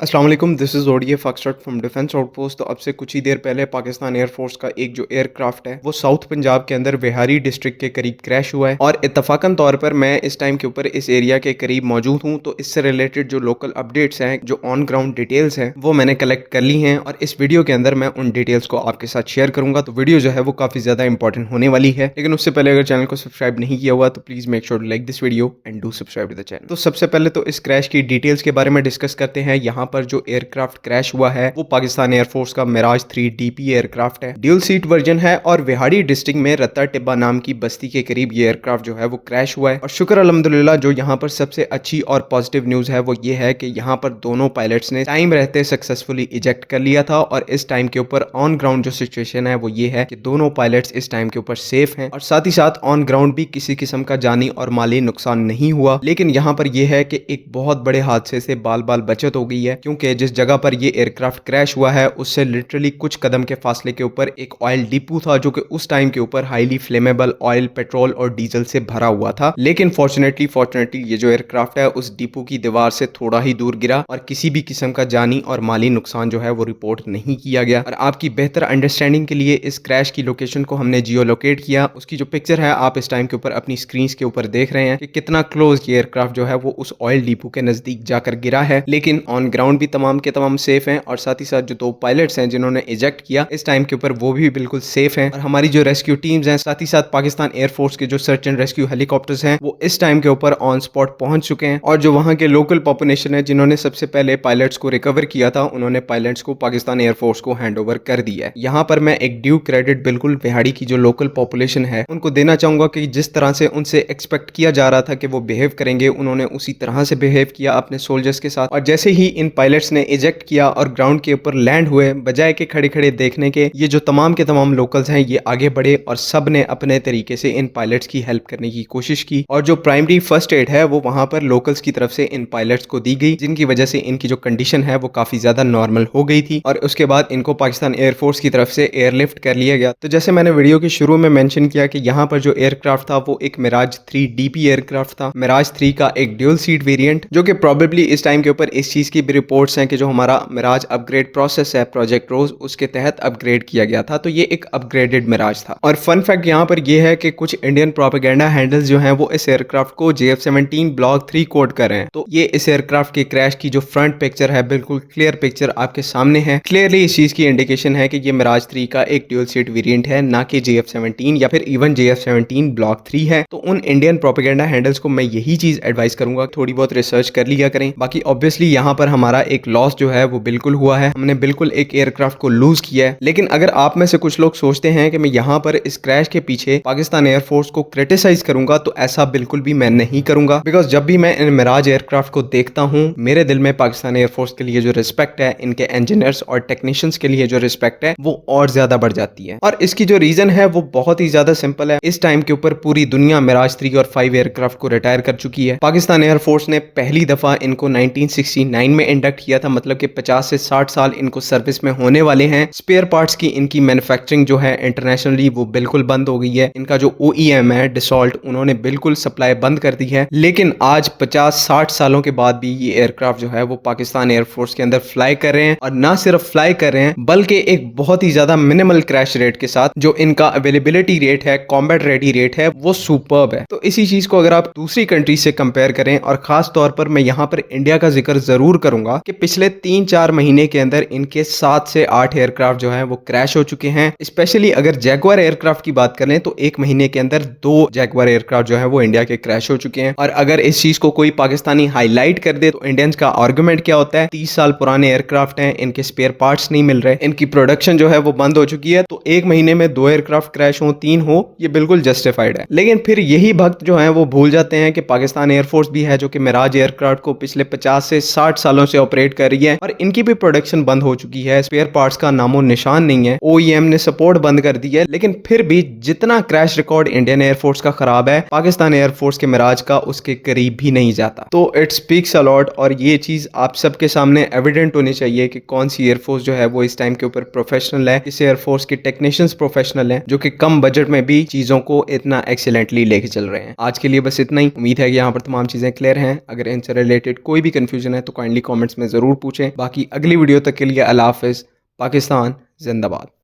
अस्सलाम वालेकुम, this is ODA foxtrot from defence outpost. तो अब से कुछ ही देर पहले पाकिस्तान एयरफोर्स का एक जो एयरक्राफ्ट है वो साउथ पंजाब के अंदर विहारी डिस्ट्रिक्ट के करीब क्रैश हुआ है और इत्तफाकन तौर पर मैं इस टाइम के ऊपर इस एरिया के करीब मौजूद हूँ। तो इससे रिलेटेड जो लोकल अपडेट्स हैं, जो ऑन ग्राउंड डिटेल्स हैं, वो मैंने कलेक्ट कर ली हैं और इस वीडियो के अंदर मैं उन डिटेल्स को आपके साथ शेयर करूंगा। तो वीडियो जो है वो काफ़ी ज़्यादा इंपॉर्टेंट होने वाली है, लेकिन उससे पहले अगर चैनल को सब्सक्राइब नहीं किया हुआ तो please make sure to like this video and do subscribe to the channel. तो सबसे पहले तो इस क्रैश की डिटेल्स के बारे में डिस्कस करते हैं। यहाँ पर जो एयरक्राफ्ट क्रैश हुआ है वो पाकिस्तान एयरफोर्स का मिराज 3 डीपी एयरक्राफ्ट है। ड्यूल सीट वर्जन है और विहाड़ी डिस्ट्रिक्ट में रत्ता टिब्बा नाम की बस्ती के करीब ये एयरक्राफ्ट जो है वो क्रैश हुआ है। और शुक्र अल्हम्दुलिल्लाह, जो यहाँ पर सबसे अच्छी और पॉजिटिव न्यूज है वो ये है कि यहाँ पर दोनों पायलट्स ने टाइम रहते सक्सेसफुली इजेक्ट कर लिया था और इस टाइम के ऊपर ऑन ग्राउंड जो सिचुएशन है वो ये है कि दोनों पायलट्स इस टाइम के ऊपर सेफ हैं और साथ ही साथ ऑन ग्राउंड भी किसी किस्म का जानी और माली नुकसान नहीं हुआ। लेकिन यहाँ पर यह है कि एक बहुत बड़े हादसे से बाल बाल बचत हो गई है, क्योंकि जिस जगह पर ये एयरक्राफ्ट क्रैश हुआ है उससे लिटरली कुछ कदम के फासले के ऊपर एक ऑयल डिपो था, जो कि उस टाइम के ऊपर हाईली फ्लेमेबल ऑयल, पेट्रोल और डीजल से भरा हुआ था। लेकिन फॉर्चुनेटली ये जो एयरक्राफ्ट है उस डिपो की दीवार से थोड़ा ही दूर गिरा और किसी भी किस्म का जानी और माली नुकसान जो है वो रिपोर्ट नहीं किया गया। और आपकी बेहतर अंडरस्टैंडिंग के लिए इस क्रैश की लोकेशन को हमने जियो लोकेट किया। उसकी जो पिक्चर है आप इस टाइम के ऊपर अपनी स्क्रीन के ऊपर देख रहे हैं कि कितना क्लोज ये एयरक्राफ्ट जो है वो उस ऑयल डिपो के नजदीक जाकर गिरा है। लेकिन ऑन ग्राउंड भी तमाम के तमाम सेफ हैं और साथ ही साथ जो दो पायलट्स हैं जिन्होंने इजेक्ट किया इस टाइम के ऊपर वो भी बिल्कुल सेफ हैं। और हमारी जो रेस्क्यू टीम्स हैं, साथ ही साथ पाकिस्तान एयरफोर्स के जो सर्च एंड रेस्क्यू हेलीकॉप्टर्स हैं, वो इस टाइम के ऊपर ऑन स्पॉट पहुंच चुके हैं। और जो वहां के लोकल पॉपुलेशन है जिन्होंने सबसे पहले पायलट्स को रिकवर किया था, उन्होंने पायलट्स को पाकिस्तान एयरफोर्स को हैंड ओवर कर दिया है। यहाँ पर मैं एक ड्यू क्रेडिट बिल्कुल विहाड़ी की जो लोकल पॉपुलेशन है उनको देना चाहूंगा कि जिस तरह से उनसे एक्सपेक्ट किया जा रहा था कि वो बिहेव करेंगे, उन्होंने उसी तरह से बिहेव किया अपने सोल्जर्स के साथ। और जैसे ही इन पायलट्स ने इजेक्ट किया और ग्राउंड के ऊपर लैंड हुए, बजाय के खड़े खड़े देखने के, ये जो तमाम के तमाम लोकल्स हैं ये आगे बढ़े और सब ने अपने तरीके से इन पायलट्स की हेल्प करने की कोशिश की। और जो प्राइमरी फर्स्ट एड है वो वहां पर लोकल्स की तरफ से इन पायलट्स को दी गई, जिनकी वजह से इनकी जो कंडीशन है वो काफी ज्यादा नॉर्मल हो गई थी। और उसके बाद इनको पाकिस्तान एयरफोर्स की तरफ से एयरलिफ्ट कर लिया गया। तो जैसे मैंने वीडियो के शुरू में मेंशन किया कि यहाँ पर जो एयरक्राफ्ट था वो एक मिराज 3 डीपी एयरक्राफ्ट था। मिराज 3 का एक ड्यूल सीट वेरिएंट, जो कि प्रोबेबली इस टाइम के ऊपर इस चीज की भी रिपोर्ट्स हैं कि जो हमारा मिराज अपग्रेड प्रोसेस है प्रोजेक्ट रोज, उसके तहत अपग्रेड किया गया था। तो ये एक अपग्रेडेड मिराज था। और फन फैक्ट यहाँ पर ये है कि कुछ इंडियन प्रोपेगेंडा हैंडल्स जो हैं वो इस एयरक्राफ्ट को JF-17 ब्लॉक 3 कोड कर रहे हैं। तो ये इस एयरक्राफ्ट के क्रैश की जो फ्रंट पिक्चर है, बिल्कुल क्लियर पिक्चर आपके सामने है। क्लियरली इस चीज की इंडिकेशन है कि ये मिराज 3 का एक ड्यूल सीट वेरिएंट है, ना कि JF-17 या फिर इवन JF-17 ब्लॉक 3 है। तो उन इंडियन प्रोपेगेंडा हैंडल्स को मैं यही चीज एडवाइस करूंगा, थोड़ी बहुत रिसर्च कर लिया करें। बाकी ऑब्वियसली यहाँ पर हमारा एक लॉस जो है वो बिल्कुल हुआ है, हमने बिल्कुल एक एयरक्राफ्ट को लूज किया है। लेकिन अगर आप में से कुछ लोग सोचते हैं कि मैं यहाँ पर इस क्रैश के पीछे पाकिस्तान एयरफोर्स को क्रिटिसाइज करूंगा, तो ऐसा बिल्कुल भी मैं नहीं करूंगा। बिकॉज जब भी मैं इन मिराज एयरक्राफ्ट को देखता हूँ, मेरे दिल में पाकिस्तान एयरफोर्स के लिए जो रिस्पेक्ट है, इनके इंजीनियर्स और टेक्नीशियंस के लिए जो रिस्पेक्ट है, वो और ज्यादा बढ़ जाती है। और इसकी जो रीजन है वो बहुत ही ज्यादा सिंपल है। इस टाइम के ऊपर पूरी दुनिया मिराज 3 और 5 एयरक्राफ्ट को रिटायर कर चुकी है। पाकिस्तान एयरफोर्स ने पहली दफा इनको 1969 में इंडक्ट किया था, मतलब कि 50 से 60 साल इनको सर्विस में होने वाले हैं। स्पेयर पार्ट्स की इनकी मैन्युफैक्चरिंग जो है इंटरनेशनली वो बिल्कुल बंद हो गई है। इनका जो OEM है डिसॉल्ट, उन्होंने बिल्कुल सप्लाई बंद कर दी है। लेकिन आज 50-60 सालों के बाद भी ये एयरक्राफ्ट जो है वो पाकिस्तान एयरफोर्स के अंदर फ्लाई कर रहे हैं। और ना सिर्फ फ्लाई कर रहे हैं बल्कि एक बहुत ही ज्यादा मिनिमल क्रैश रेट के साथ जो इनका अवेलेबिलिटी रेट है, कॉम्बैट रेडी रेट है, वो सुपर्ब है। तो इसी चीज को अगर आप दूसरी कंट्री से कंपेयर करें, और खास तौर पर मैं यहाँ पर इंडिया का जिक्र जरूर करूंगा कि पिछले 3-4 महीने के अंदर इनके 7 से 8 एयरक्राफ्ट जो है वो क्रैश हो चुके हैं। स्पेशली अगर जैगुआर एयरक्राफ्ट की बात करें तो एक महीने के अंदर 2 जैगुआर एयरक्राफ्ट जो है वो इंडिया के क्रैश हो चुके हैं। और अगर इस चीज को कोई पाकिस्तानी हाईलाइट कर दे तो इंडियंस का आर्गुमेंट क्या होता है, 30 साल पुराने एयरक्राफ्ट हैं, इनके स्पेयर पार्ट्स नहीं मिल रहे, इनकी प्रोडक्शन जो है वो बंद हो चुकी है। तो एक महीने में 2 एयरक्राफ्ट क्रैश हो, 3 हो, ये बिल्कुल जस्टिफाइड है। लेकिन फिर यही भक्त जो है वो भूल जाते हैं कि पाकिस्तान एयरफोर्स भी है जो कि मिराज एयरक्राफ्ट को पिछले 50 से 60 सालों से ऑपरेट कर रही है और इनकी भी प्रोडक्शन बंद हो चुकी है। स्पेयर पार्ट्स का नामो निशान नहीं है, OEM ने सपोर्ट बंद कर दी है। लेकिन फिर भी जितना क्रैश रिकॉर्ड इंडियन एयरफोर्स का खराब है, पाकिस्तान एयरफोर्स के मिराज का उसके करीब भी नहीं जाता। तो इट स्पीक्स अ लॉट। और ये चीज आप सबके सामने एविडेंट होनी चाहिए कि कौन सी एयरफोर्स जो है वो इस टाइम के ऊपर प्रोफेशनल है, किस एयरफोर्स के टेक्नीशियंस प्रोफेशनल है, जो कि कम बजट में भी चीजों को इतना एक्सीलेंटली लेके चल रहे हैं। आज के लिए बस इतना ही। उम्मीद है कि यहाँ पर तमाम चीजें क्लियर हैं। अगर इनसे रिलेटेड कोई भी कंफ्यूजन है तो काइंडली कमेंट कमेंट्स में ज़रूर पूछें। बाकी अगली वीडियो तक के लिए अल्लाह हाफ़िज़। पाकिस्तान जिंदाबाद।